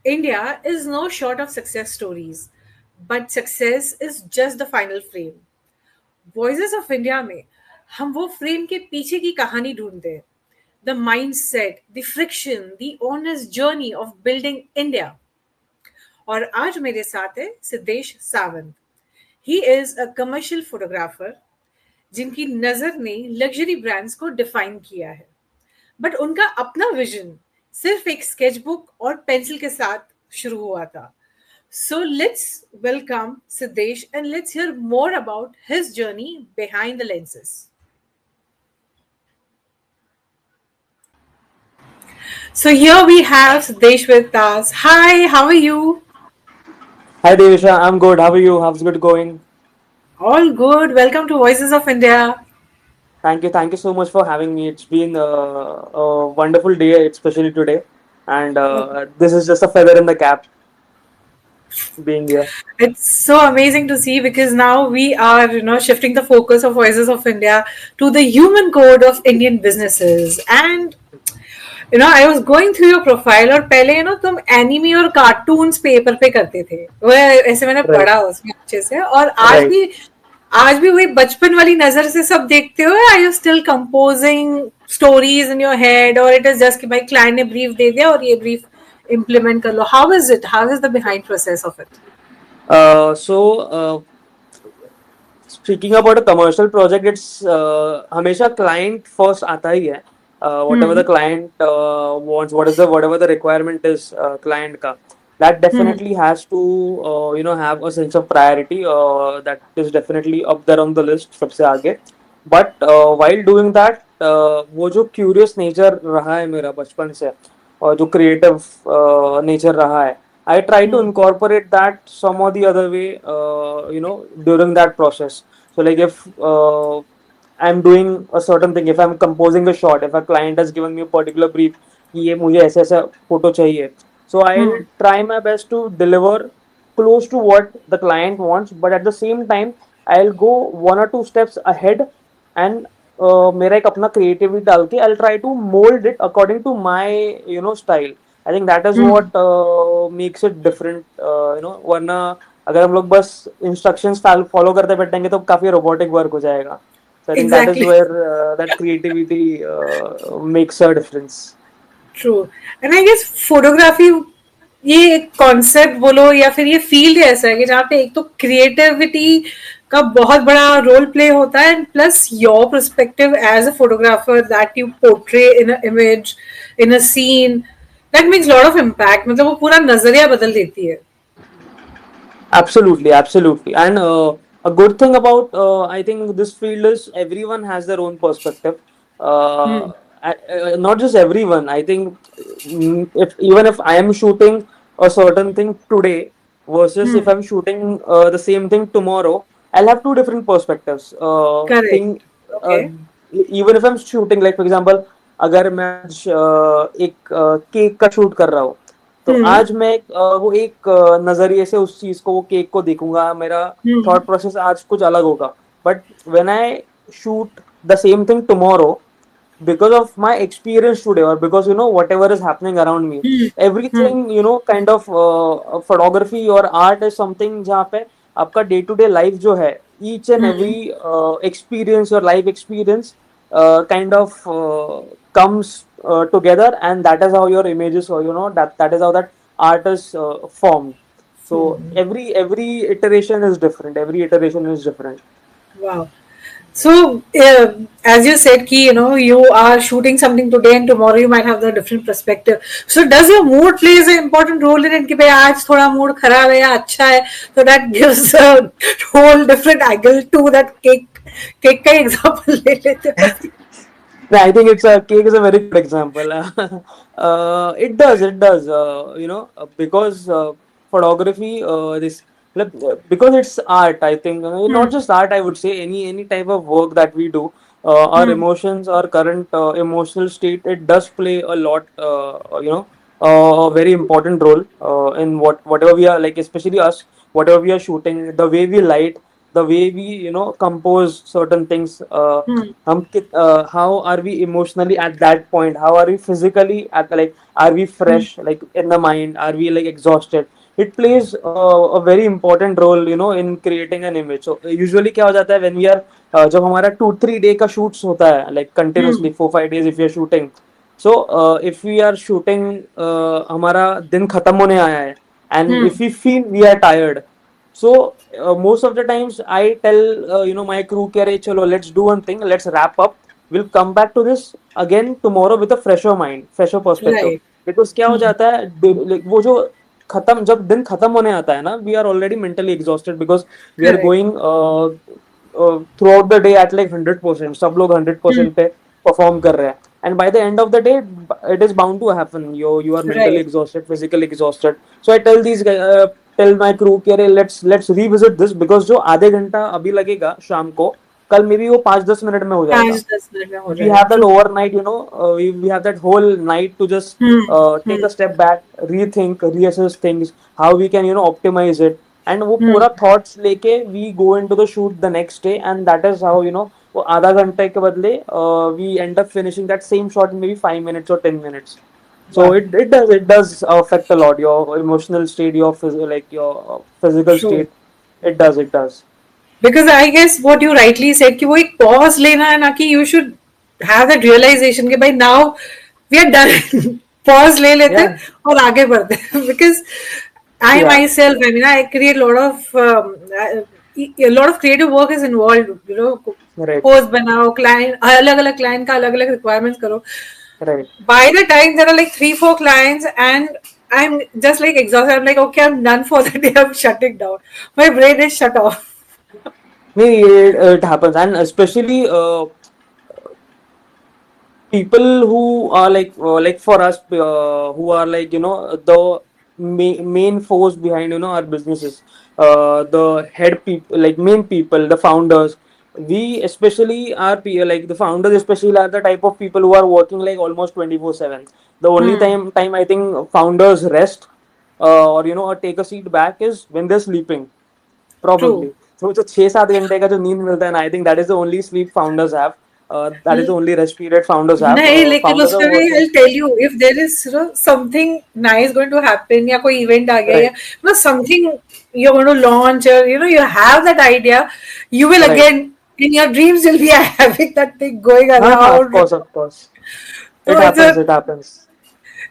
India is no short of success stories, but success is just the final frame. Voices of India में हम वो frame के पीछे की कहानी ढूंढते हैं, the mindset, the friction, the honest journey of building India. और आज मेरे साथ है Siddhesh Sawant. He is a commercial photographer जिनकी नजर ने लग्जरी ब्रांड्स को डिफाइन किया है, बट उनका अपना विजन सिर्फ एक स्केचबुक और पेंसिल के साथ शुरू हुआ था। So let's welcome Siddesh and let's hear more about his journey behind the lenses. So here we have Siddesh with us. Hi, how are you? Hi Devisha, I'm good. How are you? How's it going? All good. Welcome to Voices of India. Thank you so much for having me. It's been a wonderful day, especially today, and this is just a feather in the cap being here. It's so amazing to see because now we are, shifting the focus of Voices of India to the human code of Indian businesses. And I was going through your profile और पहले तुम enemy और cartoons paper पे करते थे वो ऐसे मैंने Right, पढ़ा उसमें अच्छे से। और right. आज भी वही बचपन वाली नजर से सब देखते हो। I you still composing stories in your head और इट इज जस्ट कि भाई क्लाइंट ने ब्रीफ दे दिया और ये ब्रीफ इम्प्लीमेंट कर लो? How is the behind process of it? So, speaking about a commercial project, it's हमेशा client first आता ही है. Whatever the client wants, whatever the requirement is client का, that definitely has to have a sense of priority. That is definitely up there on the list सबसे आगे. But while doing that, वो जो curious nature रहा है मेरा बचपन से और जो creative nature रहा है, I try to incorporate that some or the other way, during that process. So, like if I'm doing a certain thing, if I'm composing a shot, if a client has given me a particular brief, कि ये मुझे ऐसे ऐसा photo चाहिए, so I'll try my best to deliver close to what the client wants, but at the same time, I'll go one or two steps ahead and मेरा एक अपना creativity डाल के I'll try to mold it according to my style. I think that is what makes it different. वरना अगर हम लोग बस instructions follow करते बैठेंगे तो काफी robotic work हो जाएगा. So I think that is exactly, where that creativity makes a difference. True. And I guess photography ये एक कॉन्सेप्ट बोलो या फिर ये फील्ड ऐसा है कि जहाँ पे एक तो क्रिएटिविटी का बहुत बड़ा रोल प्ले होता है and plus your perspective as a photographer that you portray in a image, in a scene, that makes lot of impact. मतलब वो पूरा नजरिया बदल देती है। Absolutely, absolutely. And a good thing about I think this field is everyone has their own perspective. Not just everyone. I think if even if I am shooting a certain thing today versus if I'm shooting the same thing tomorrow, I'll have two different perspectives. Correct. Okay. Uh, Even if I'm shooting, like for example, अगर मैं आज एक cake का shoot कर रहा हूँ तो आज मैं वो एक नजरिए से उस चीज को वो केक को देखूंगा मेरा थॉट प्रोसेस आज कुछ अलग होगा but when I shoot the same thing tomorrow because of my experience today or because whatever is happening around me everything kind of photography or art is something जहाँ पे आपका day to day life जो है each and every experience your life experience kind of comes together and that is how your images or that is how that art is formed so every iteration is different every iteration is different. Wow. So, as you said, ki, you are shooting something today and tomorrow you might have the different perspective. So, does your mood plays an important role in it? कि भाई आज थोड़ा mood खराब है या अच्छा है, so that gives a whole different angle to that cake. Cake का example ले लेते हैं अभी। Yeah, I think it's a cake is a very good example. It does. Because photography, because it's art. I think not just art. I would say any type of work that we do, our emotions, our current emotional state, it does play a lot. A very important role in whatever we are like, especially us, whatever we are shooting, the way we light, the way we compose certain things. Hmm. How are we emotionally at that point? How are we physically at, like, are we Hmm. fresh, like in the mind? Are we like exhausted? It plays a very important role, in creating an image. So usually क्या हो जाता है when we are जब हमारा 2-3 day का shoots होता है, like Hmm. continuously 4-5 days if we are shooting. So if we are shooting, हमारा दिन खत्म होने आया है, and Hmm. if we feel we are tired, so most of the times I tell my crew कि अरे चलो, let's do one thing, let's wrap up, we'll come back to this again tomorrow with a fresher mind, fresher perspective. Right. Because क्या हो Hmm. जाता है, like, वो जो खत्म जब दिन खत्म होने आता है ना, we are already mentally exhausted because we are Correct. going throughout the day at like 100%, सब लोग Hmm. 100% पे perform कर रहे हैं, and by the end of the day it is bound to happen, you are mentally Right. exhausted, physically exhausted. So I tell these guys, tell my crew कि अरे let's revisit this, because जो आधे घंटा अभी लगेगा शाम को, कल मे बी वो 5-10 मिनट में हो जाएगा. 5-10 मिनट में हो We जाएगा. have that True. overnight, we have that whole night to just Hmm. take Hmm. a step back, rethink, reassess things, how we can optimize it, and वो Hmm. पूरा thoughts लेके we go into the shoot the next day, and that is how वो आधा घंटे के बदले we end up finishing that same shot in maybe 5 minutes or 10 minutes. So Wow. it does affect a lot your emotional state, like your physical True. state. It does. Because I guess what you rightly said कि वो एक pause लेना है ना कि you should have that realization कि भाई now we are done. Pause ले लेते हैं Yeah, और आगे बढ़ते हैं. Because I yeah, myself, I mean, I create a lot of creative work is involved. You know, right, post बनाओ, client अलग अलग client का अलग अलग requirements करो. right. By the time there are like 3-4 clients and I'm just like exhausted, I'm like, okay, I'm done for the day. I'm shutting down. My brain is shut off. Maybe it happens, and especially people who are like for us, who are like the main force behind our businesses, the head people, like main people, the founders. We especially are like the founders especially are the type of people who are working like almost 24/7. The only Hmm. time I think founders rest, or or take a seat back, is when they're sleeping, True. probably. So जो 6-7 घंटे का जो नींद मिलता है ना, I think that is the only sleep founders have. That is the only rest period founders have. नहीं लेकिन Founders are उसमें भी working. I'll tell you if there is something nice going to happen या कोई event आ गया या Right, something you're going to launch or you have that idea, you will right. again in your dreams you'll be having that thing going हाँ, of around. course, of course. It So happens, it happens.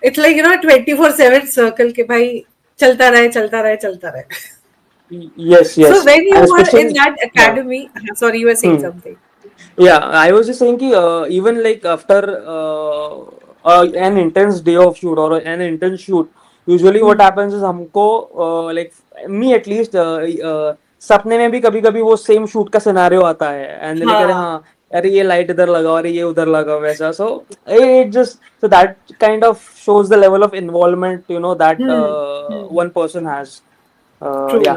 it's like 24/7 circle के भाई चलता रहे चलता रहे चलता रहे. Yes, So yes. when you And were in especially, that yeah. academy, sorry, you were saying Hmm. something. Yeah, I was just saying कि even like after an intense day of shoot or an intense shoot, usually what Hmm. happens is हमको like me at least सपने में भी कभी कभी वो same shoot का scenario आता है, एंड लाइक अरे हाँ. हाँ, अरे ये लाइट इधर लगाओ, अरे ये उधर लगाओ, वैसा. So it just, so that kind of shows the level of involvement that Hmm. Hmm. one person has. Yeah. True.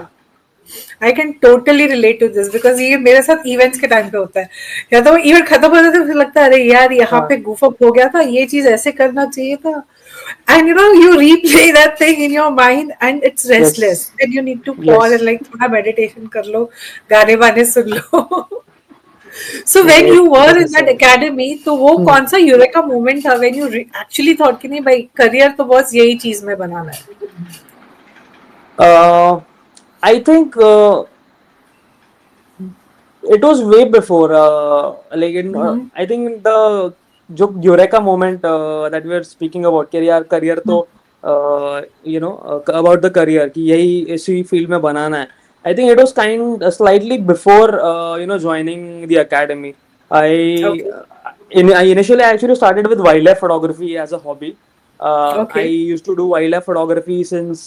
I can totally relate to this because ये मेरे साथ इवेंट्स के टाइम पे होता है या तो इवेंट खत्म हो जाता है फिर लगता है अरे यार यहाँ हाँ. पे goof up हो गया था ये चीज ऐसे करना चाहिए था and you replay that thing in your mind and it's restless Yes. then you need to pause and Yes. like थोड़ा meditation कर लो गाने वाने सुन लो so when It you were it is in the that same. academy तो वो Hmm. कौन सा eureka moment था when you actually thought कि नहीं भाई करियर तो बस यही चीज में बनाना है Uh, I think it was way before. Like I think the जो eureka moment that we are speaking about, career तो about the career कि यही इसी field में बनाना है. I think it was kind slightly before joining the academy. I okay I initially actually started with wildlife photography as a hobby. I okay used to do wildlife photography since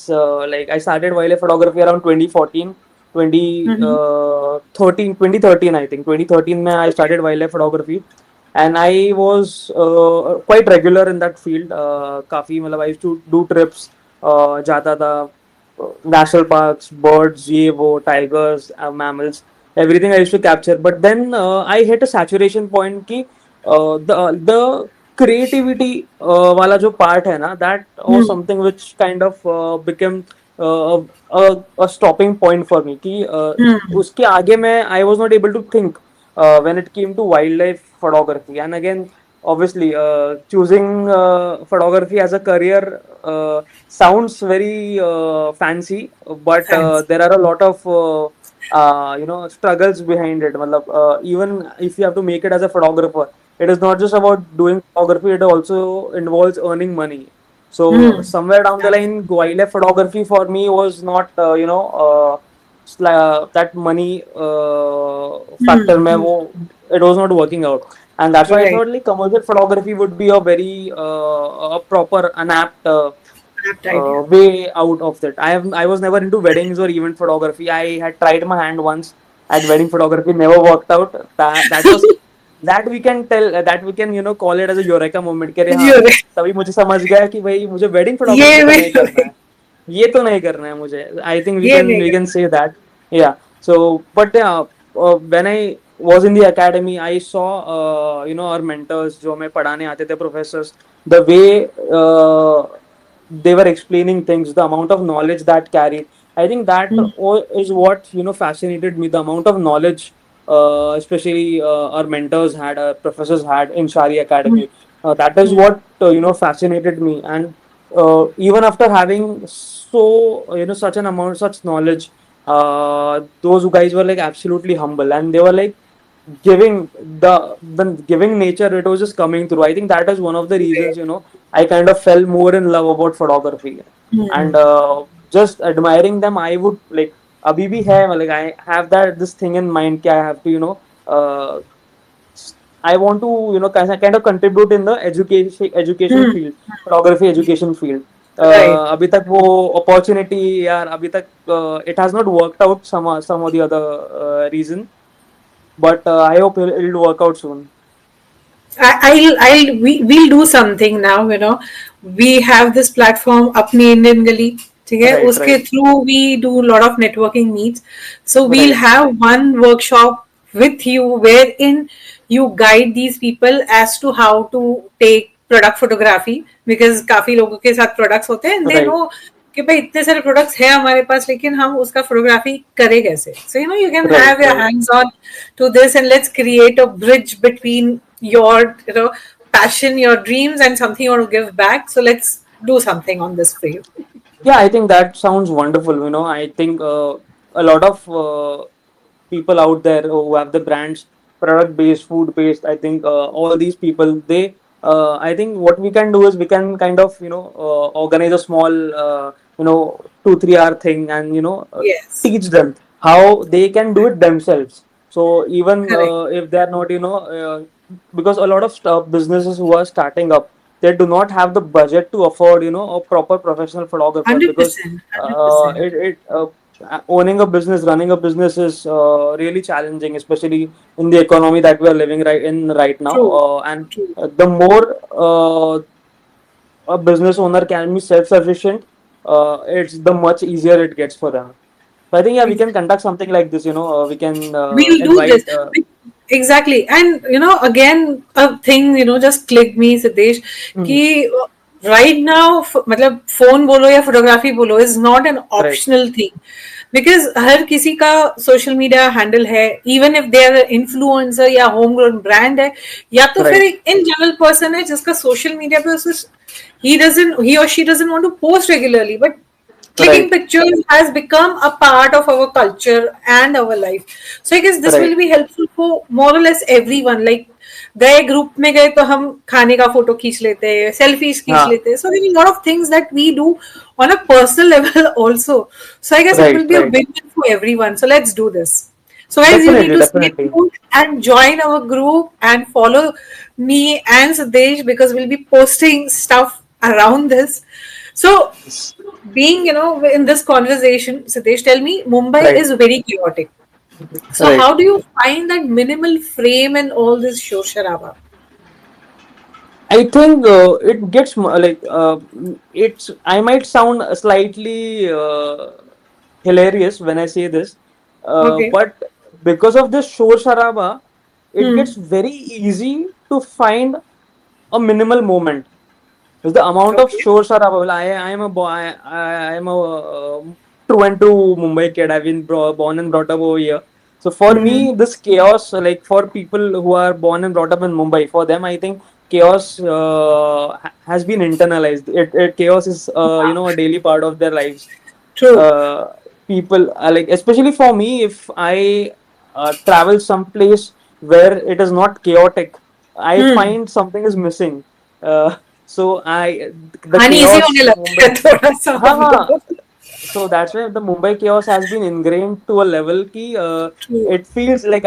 like I started wildlife photography around 2014, 2013, I think. 2013 mein I started wildlife photography, and I was quite regular in that field. काफी मतलब I used to do trips, जाता था national parks, birds, ये वो, tigers, mammals, everything I used to capture. But then I hit a saturation point कि the creativity वाला जो part है ना, that was hmm. something which kind of became a stopping point for me कि Hmm. उसके आगे मैं I was not able to think when it came to wildlife photography. And again, obviously, choosing photography as a career sounds very fancy, but Thanks. there are a lot of struggles behind it. मतलब, even if you have to make it as a photographer, it is not just about doing photography, it also involves earning money. So Hmm. somewhere down the line, wildlife photography for me was not, that money factor Hmm. mein Hmm. wo, it was not working out. And that's why I Right. thought like commercial photography would be a very a proper, an apt Apt idea. way out of that. I was never into weddings or event photography. I had tried my hand once at wedding photography, never worked out. That was, that we can tell, that we can call it as a eureka moment कि अरे हाँ, You're तभी मुझे समझ गया कि भाई मुझे वेडिंग फोटोग्राफी ये तो नहीं करना भी है, ये तो नहीं करना है मुझे. आई थिंक ये नहीं वी कैन करना. Say that. Yeah. So but when I was in the academy, I saw our mentors जो हमें पढ़ाने आते थे, professors, the way they were explaining things, the amount of knowledge that carried. I think that Hmm. is what fascinated me, the amount of knowledge, especially our mentors had, our professors had in Shari Hmm. Academy. That is Hmm. what fascinated me. And even after having so such an amount, such knowledge, those guys were like absolutely humble, and they were like giving, the giving nature, it was just coming through. I think that is one of the reasons I kind of fell more in love about photography. Hmm. And just admiring them, I would like, abhi bhi hai, like I have that this thing in mind कि I have to uh, I want to kind of contribute in the education Hmm. field, photography education field. Right. अभी तक वो opportunity यार, अभी तक it has not worked out, some or the other reason, but I hope it'll work out soon. We'll do something now, we have this platform अपनी Indian गली, ठीक है, Right, उसके right, through we do a lot of networking meets, so we'll right, have one workshop with you wherein you guide these people as to how to take product photography, because काफी लोगों के साथ products होते हैं and they right, know कि भाई इतने सारे प्रोडक्ट्स हैं हमारे पास लेकिन हम उसका फोटोग्राफी करें कैसे, so you can right, have your right. Hands on to this and let's create a bridge between your passion, your dreams, and something you want to give back. So let's do something on this for you. Yeah, I think that sounds wonderful. I think a lot of people out there who have the brands, product based, food based. I think all these people, they. I think what we can do is we can kind of organize a small 2-3 hour thing, and Yes, teach them how they can do it themselves. So even correct. if they are not because a lot of businesses who are starting up, they do not have the budget to afford a proper professional photographer, because 100%, 100%. owning a business, running a business is really challenging, especially in the economy that we are living right now. True, And true. the more a business owner can be self-sufficient, it's the much easier it gets for them. So I think, yeah, we can conduct something like this. We can We'll do this. invite. Exactly. And again, a thing, just clicked me, Siddesh, Mhm. कि right now, मतलब phone बोलो या photography बोलो is not an Right, optional thing. Because हर किसी का social media handle है, even if they are influencer या homegrown brand है, या तो फिर right, एक in general person है जिसका social media पे he or she doesn't want to post regularly, but clicking right, pictures has become a part of our culture and our life. So I guess this will right, be helpful for more or less everyone. Like गए group में गए तो हम खाने का photo खींच लेते हैं, सेल्फीज खींच हाँ, लेते हैं. So there are a lot of things that we do on a personal level also. So I guess it right, will be a right. win-win for everyone. So let's do this. So guys, you need Definitely, to stay definitely. tuned and join our group and follow me and Sadesh because we'll be posting stuff around this. So being in this conversation, Sitesh, tell me, Mumbai Right, is very chaotic, so right. how do you find that minimal frame and all this show sharaba? I think it gets it's. I might sound slightly hilarious when I say this, Okay. but because of this shore sharaba, it Hmm. gets very easy to find a minimal moment. Because the amount of Okay. shows are available. I am a boy. I am a true and true Mumbai kid. I've been born and brought up over here. So for Mm-hmm. me, this chaos, like for people who are born and brought up in Mumbai, for them, I think chaos has been internalized. Chaos is a daily part of their lives. True. uh, People like, especially for me, if I travel someplace where it is not chaotic, I Hmm. find something is missing. So I the uneasy chaos होने लगता Mumbai. है थोड़ा सा हम हाँ, लोग. so that's why the Mumbai chaos has been ingrained to a level कि True. it feels like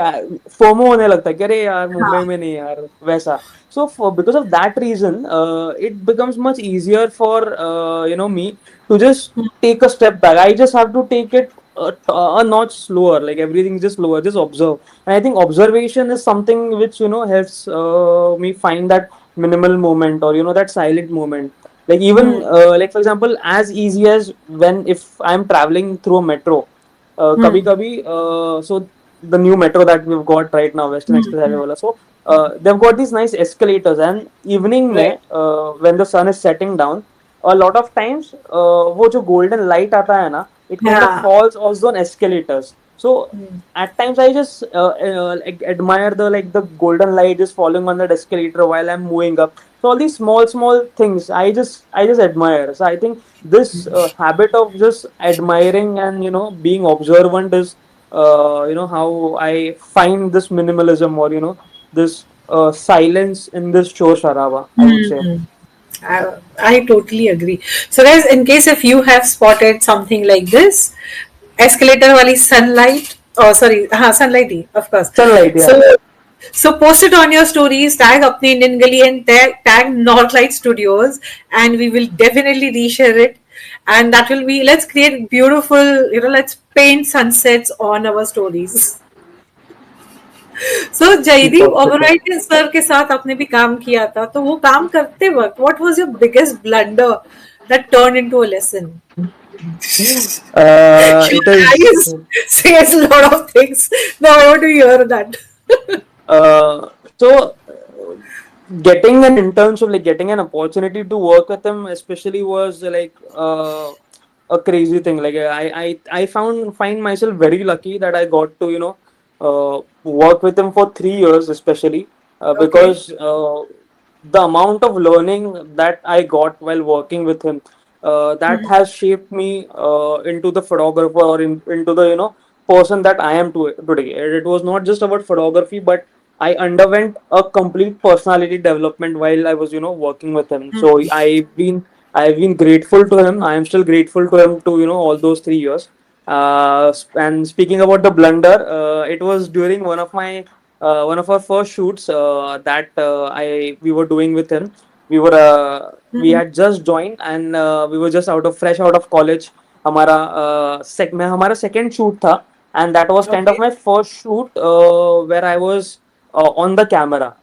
FOMO होने लगता है कि अरे यार मुंबई हाँ. में नहीं यार वैसा. So because of that reason, it becomes much easier for me to just take a step back. I just have to take it a notch slower. Like everything is just slower, just observe. And I think observation is something which helps me find that minimal moment, or that silent moment. Like even Hmm. like for example, as easy as when if I'm traveling through a metro, Hmm. kabhi kabhi, so the new metro that we've got right now, Western Hmm. Express Highway Hmm. wala. So they've got these nice escalators, and evening Right. में when the sun is setting down, a lot of times वो जो golden light आता है ना, it kind of Yeah. falls also on escalators. So Hmm. at times I just like admire the golden light just falling on that escalator while I'm moving up. So all these small things I just admire. So I think this habit of just admiring and being observant is how I find this minimalism, or this silence in this chore sharaba, I would say. Hmm. I totally agree. So, guys, in case if you have spotted something like this, escalator wali sunlight, oh sorry, sunlight he, of course. Sunlight, yeah. So, post it on your stories, tag Apni Indian Gully and tag Northlight Studios, and we will definitely reshare it. And that will be, let's create beautiful, let's paint sunsets on our stories. सो Jaideep Perfect. Oberoi sir के साथ आपने भी काम किया था तो वो काम करते वक्त what was your biggest blunder that turn into a lesson. It Your is. eyes says a lot of things. Now I want to hear that. So getting an internship, like getting an opportunity to work with him, especially was like a crazy thing. Like I find myself very lucky that I got to work with him for 3 years, especially Okay. because the amount of learning that I got while working with him, that has shaped me into the photographer, or into the person that I am today. It was not just about photography, but I underwent a complete personality development while I was working with him. So I've been grateful to him. I am still grateful to him to all those 3 years. And speaking about the blunder, it was during one of our first shoots that I we were doing with him. We had just joined, and we were just fresh out of college. हमारा second shoot था, and that was kind of Okay. my first shoot where I was on the camera.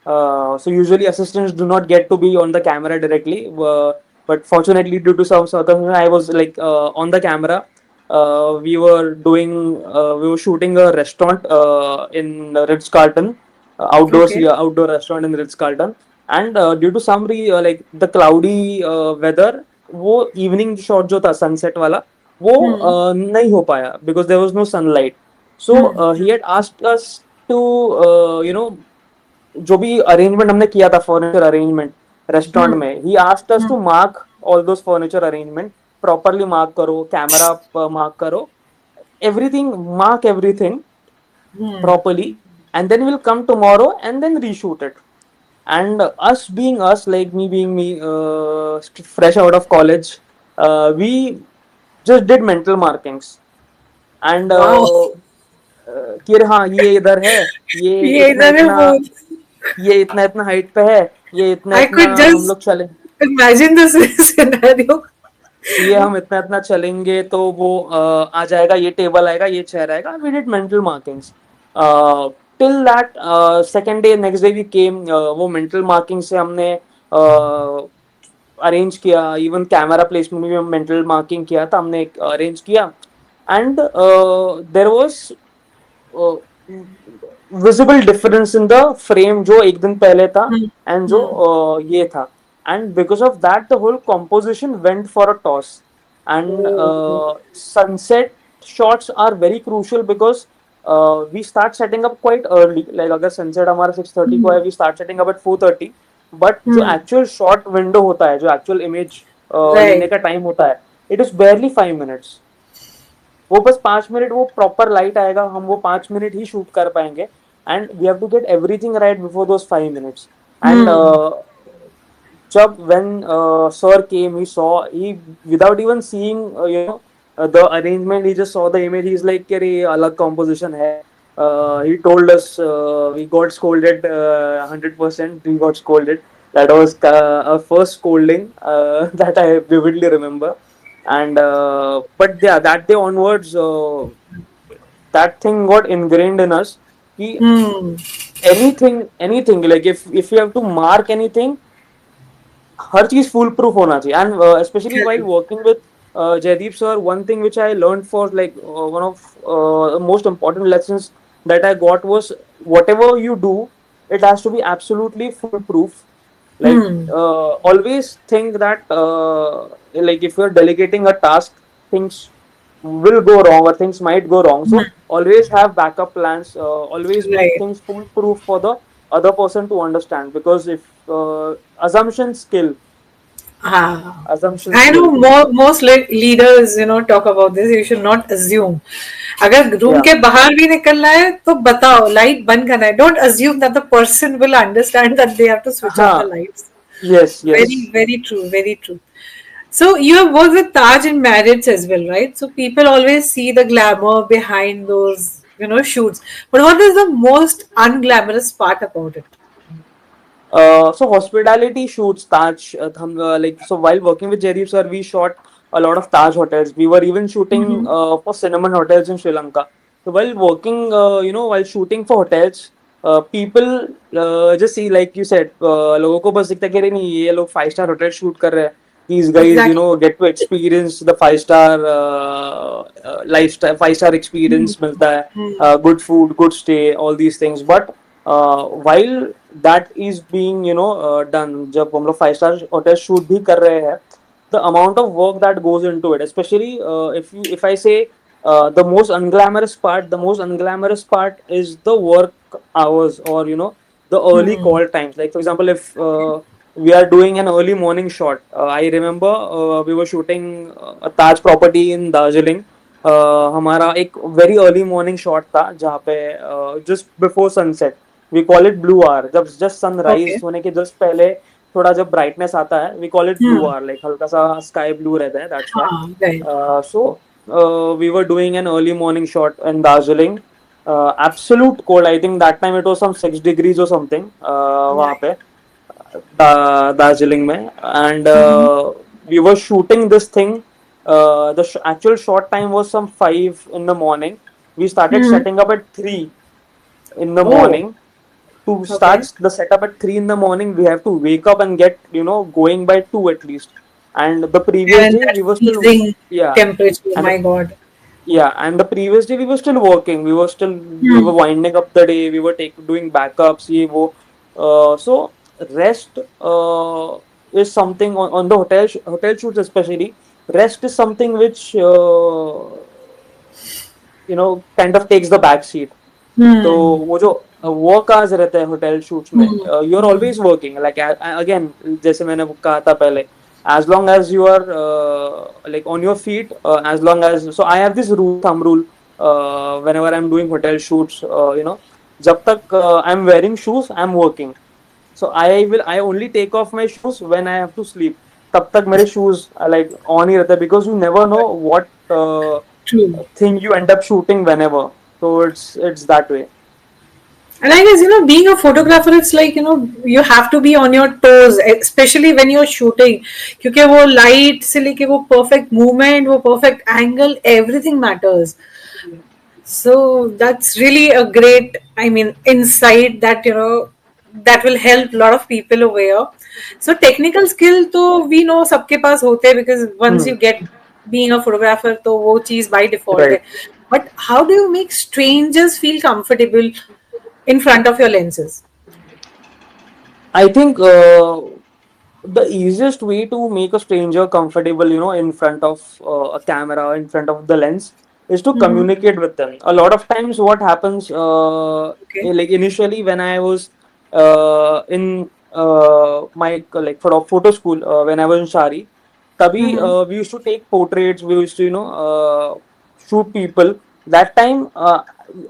So usually assistants do not get to be on the camera directly, but fortunately due to some circumstances, I was like on the camera. We were shooting a restaurant in Ritz Carlton, outdoors, Okay. yeah, outdoor restaurant in Ritz Carlton, and due to some like the cloudy weather, वो evening shot जो था sunset वाला, वो Hmm. नहीं हो पाया because there was no sunlight. So Hmm. he had asked us to जो भी अरेंजमेंट हमने किया था, फर्नीचर अरेंजमेंट रेस्टोरेंट Hmm. में, he asked us to mark all those furniture arrangement, properly mark करो, कैमरा मार्क करो, everything, mark everything properly, and then we'll come tomorrow and then reshoot it. And us being us, like me being me, fresh out of college, we just did mental markings. And Wow. कि अरे हाँ ये इधर है, ये ये इतना इधर है इतना वो. ये इतना इतना हाइट पे है, ये इतना I इतना could हम just लोग चले, imagine this scenario. ये हम इतना इतना चलेंगे तो वो आ जाएगा, ये टेबल आएगा, ये चेयर आएगा. We did mental markings till that second day, next day we came, वो मेंटल मार्किंग से हमने अरेंज किया. इवन कैमरा प्लेसमेंट में भी हम मेंटल मार्किंग किया था, हमने अरेंज किया. And there was visible difference in the frame जो एक दिन पहले था Hmm. एंड जो Hmm. ये था. and because of that the whole composition went for a toss. And Oh. sunset shots are very crucial because we start setting up quite early, like अगर sunset हमारा 6:30 को है, we start setting up at 4:30, but जो Hmm. actual shot window होता है, जो actual image लेने Right. का time होता है, it is barely 5 minutes. वो बस 5 मिनट, वो प्रॉपर लाइट आएगा, हम वो 5 मिनट ही शूट कर पाएंगे, and we have to get everything right before those 5 minutes. And Hmm. जब when sir came, he saw, he without even seeing the arrangement, he just saw the image, he's like कि अरे ये अलग composition है. He told us, we got scolded, 100% we got scolded. That was our first scolding that I vividly remember. And but yeah, that day onwards, that thing got ingrained in us. कि Hmm. anything like if you have to mark anything, हर चीज full proof होना चाहिए. And specially while Correct. Working with Jaideep sir, one thing which I learned for like one of the most important lessons that I got was, whatever you do, it has to be absolutely foolproof. Like Hmm. always think that like if you're delegating a task, things will go wrong or things might go wrong. So always have backup plans. Always make Right. things foolproof for the other person to understand. Because if assumptions kill, Ah, assumptions I kill. know most leaders, talk about this. You should not assume. अगर room Yeah. के बाहर भी निकलना है तो बताओ light बंद करना है. Don't assume that the person will understand that they have to switch off the Huh. lights. Yes. Very, Yes. very true. Very true. So you have worked with Taj in marriage as well, right? So people always see the glamour behind those, shoots. But what is the most unglamorous part about it? So hospitality shoots, Taj, like, so while working with Jaideep sir, we shot a lot of Taj hotels. We were even shooting for cinnamon hotels in Sri Lanka. So while working, while shooting for hotels, people just see, like you said, लोगों को बस दिखता है कि अरे नहीं, ये लोग 5 star hotel shoot कर रहे हैं. These guys, Exactly. get to experience the 5 star lifestyle, 5 star experience मिलता है, good food, good stay, all these things. But while that is being done, जब हम लोग 5 star hotel shoot भी कर रहे हैं, the amount of work that goes into it, especially if I say the most unglamorous part is the work hours, or the early Hmm. call times. Like for example, if we are doing an early morning shot, I remember we were shooting a Taj property in Darjeeling. हमारा एक very early morning shot था, जहाँ पे just before sunset, we call it blue hour, जब just sunrise Okay. होने के just पहले थोड़ा जब ब्राइटनेस आता है, we call it blue Hmm. Hour, like हल्का सा स्काई ब्लू रहता है, दैट्स व्हाई. हाँ, right. So we were doing an early morning shot in Darjeeling. Absolute cold. I think that time it was some 6 degrees or something. वहाँ Right. पे दार्जिलिंग में, and Mhm. we were shooting this thing. The actual shot time was some 5 in the morning. We started Mhm. setting up at 3 in the Oh, morning. To okay. start the setup at 3 in the morning, we have to wake up and get going by 2 at least. And the previous And day that we were still, freezing yeah, temperature, and my God. yeah, and the previous day we were still working. We Hmm. were winding up the day. We were doing backups. ये वो. So rest is something on the hotel shoots especially. Rest is something which kind of takes the back seat. तो Hmm. वो जो work hours रहते हैं hotel shoots में, Hmm. You are Hmm. Always working, like again जैसे मैंने वो कहा था पहले, as long as you are like on your feet, as long as, so I have this thumb rule, whenever I'm doing hotel shoots, जब तक I'm wearing shoes, I'm working. So I only take off my shoes when I have to sleep. तब तक मेरे shoes like on ही रहते हैं, because you never know what True. thing you end up shooting whenever. So it's that way. And I guess, being a photographer, it's like, you have to be on your toes, especially when you're shooting. क्योंकि वो light से लेके वो perfect movement, वो perfect angle, everything matters. So that's really a great, I mean, insight that, that will help a lot of people over here. So technical skill तो we know सबके पास होते हैं, because once Hmm. you get being a photographer तो वो चीज by default है. Right. But how do you make strangers feel comfortable in front of your lenses? I think the easiest way to make a stranger comfortable, in front of a camera, in front of the lens, is to Mm-hmm. communicate with them. A lot of times, what happens, Okay. like initially when I was in my like photo school, when I was in Shari, Tabhi, Mm-hmm. we used to take portraits. We used to, shoot people. That time,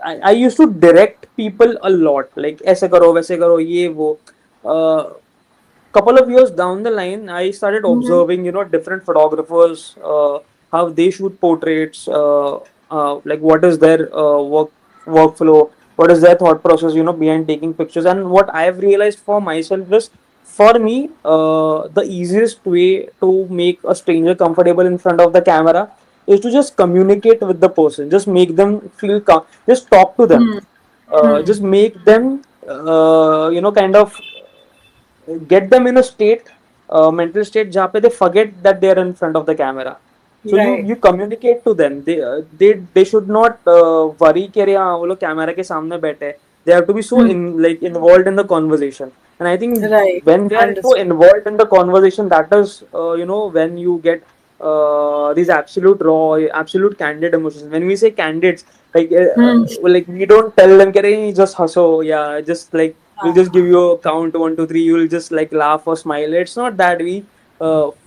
I used to direct people a lot. Like, ऐसे करो, वैसे करो, ये वो. Uh, Couple of years down the line, I started Mm-hmm. observing, different photographers, how they shoot portraits, like what is their workflow, what is their thought process, behind taking pictures. And what I've realized for myself is, for me, the easiest way to make a stranger comfortable in front of the camera is to just communicate with the person, just make them feel just talk to them, Mm-hmm. just make them, kind of get them in a state, mental state, जहाँ पे they forget that they are in front of the camera. So you Right. you communicate to them. They should not worry कि अरे हाँ वो लोग camera के सामने बैठे हैं. They have to be so Mm. involved in the conversation. And I think Right. when they are so Understood. involved in the conversation, that is when you get these absolute raw, absolute candid emotions. When we say candids, like Hmm. like we don't tell them कि अरे just हंसो, yeah, just like we'll just give Ah. you a count 1, 2, 3. You'll just like laugh or smile. It's not that we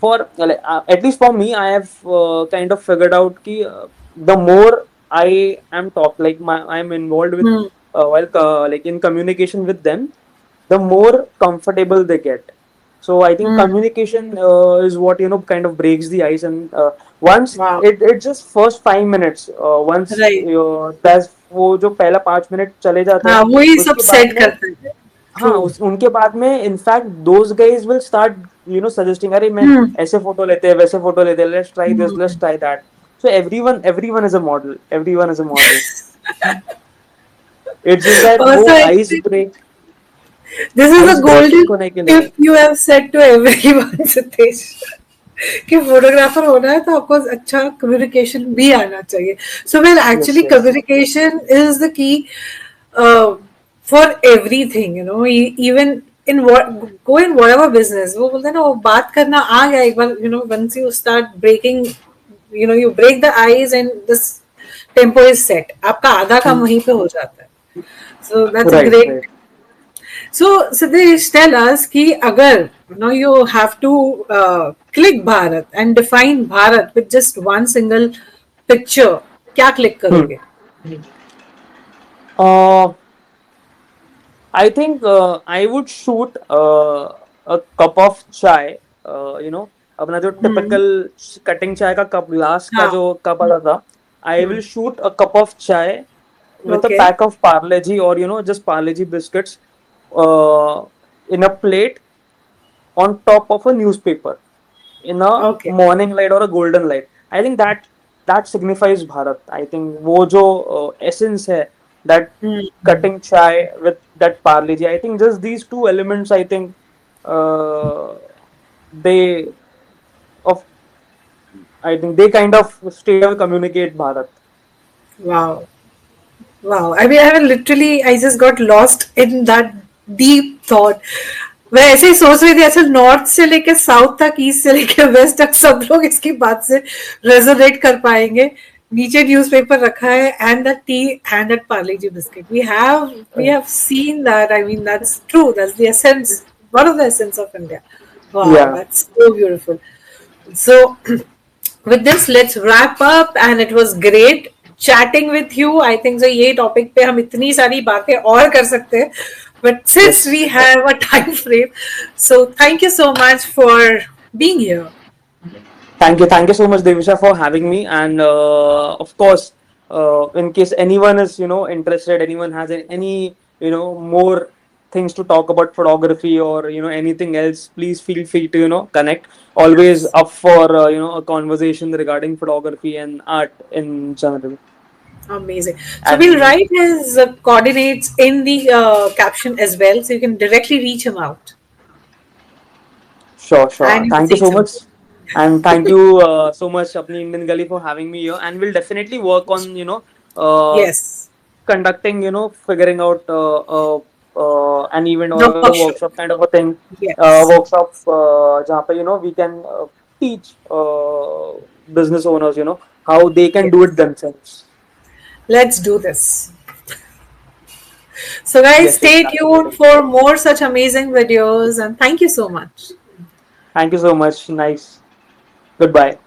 for like, at least for me, I have kind of figured out ki the more I am I'm involved with Hmm. while like in communication with them, the more comfortable they get. So I think Hmm. communication is what kind of breaks the ice. And once Wow. it just first 5 minutes, once Right. that's वो जो पहला 5 minute चले जाते हाँ हैं, वही सब उसके बाद सेट में, करते हैं. हाँ, True. उनके बाद में in fact those guys will start suggesting, अरे मैं Hmm. ऐसे फोटो लेते हैं, वैसे फोटो लेते हैं, let's try this, let's Hmm. Try that. So everyone is a model, everyone is a model. It's just that वो Also, I ice think break this is ice a breaking golden होने के लिए. tip you have said to everyone, Sitesh. कि photographer होना है तो आपको अच्छा कम्युनिकेशन भी आना चाहिए. So well yes, actually yes. Communication is the key for everything, you know. Even in go in whatever business, वो बोलते हैं ना, वो बात करना आ गया एक बार, you know, once you start breaking, you know, you break the ice and this tempo is set, आपका आधा काम वहीं पे हो जाता है. So that's a right, great. Right. So, Siddesh, tell us कि अगर, you know, you have to click Bharat and define Bharat with just one single picture, क्या click करोगे? uh, I think I would shoot a cup of chai. अपना जो हम्म. typical cutting चाय का cup, glass का हाँ. जो कप आता था, I will shoot a cup of chai with a Okay. pack of Parle G, or just Parle G biscuits, uh, in a plate on top of a newspaper in a Okay. morning light or a golden light. I think that signifies Bharat. I think वो जो essence है, that hmm. cutting chai with that Parle Ji. I think just these two elements, I think uh, they of I think they kind of straight away communicate Bharat. Wow. Wow. I mean, I have literally, I just got lost in that deep thought. मैं ऐसे ही सोच रही थी, ऐसे north से लेके south तक, east से लेके वेस्ट तक सब लोग इसकी बात से रेजोनेट कर पाएंगे. नीचे न्यूज़पेपर रखा है and that tea and that Parle G biscuit. We have seen that. I mean that's true. That's the essence, one of the essence of India. Wow, Yeah. That's so beautiful. So, with this, let's wrap up. And it was great chatting with you. I think so ये topic पे हम इतनी सारी बातें और कर सकते हैं. But since we Yes. have a time frame, so thank you so much for being here. Thank you so much, Devisha, for having me. And of course, in case anyone is interested, anyone has any more things to talk about photography, or anything else, please feel free to connect. Always Yes, up for a conversation regarding photography and art in general. amazing. So we'll And write his coordinates in the caption as well, so you can directly reach him out sure, and sure. you'll Thank you see so some. much. And thank you so much, Apni Indian Gully, for having me here. And we'll definitely work on, uh, Yes. conducting, figuring out an event The or a workshop. workshop kind of a thing, Yes. workshop जहाँ पे we can teach business owners how they can do it Yes. themselves. Let's do this. So, guys, Yes, yes, stay tuned absolutely. for more such amazing videos, and thank you so much. Thank you so much. Nice. Goodbye.